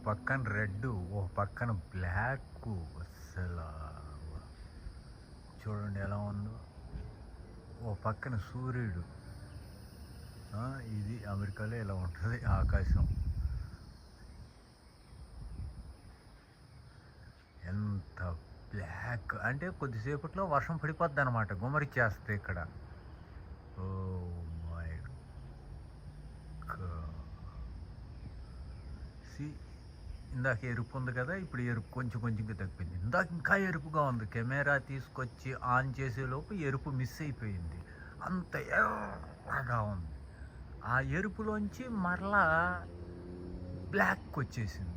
పక్కన రెడ్, ఓ పక్కన బ్లాక్. అసలు చూడండి ఎలా ఉందో. ఓ పక్కన సూర్యుడు. ఇది అమెరికాలో ఇలా ఉంటుంది ఆకాశం. ఎంత బ్లాక్ అంటే కొద్దిసేపట్లో వర్షం పడిపోద్ది అనమాట, గుమరిచ్చేస్తే ఇక్కడ. ఓ మై సి, ఇందాక ఎరుపు ఉంది కదా, ఇప్పుడు ఎరుపు కొంచెం కొంచెంగా తగ్గిపోయింది. ఇందాక ఇంకా ఎరుపుగా ఉంది, కెమెరా తీసుకొచ్చి ఆన్ చేసేలోపు ఎరుపు మిస్ అయిపోయింది. అంత ఎర్రగా ఉంది. ఆ ఎరుపులోంచి మరలా బ్లాక్ వచ్చేసింది.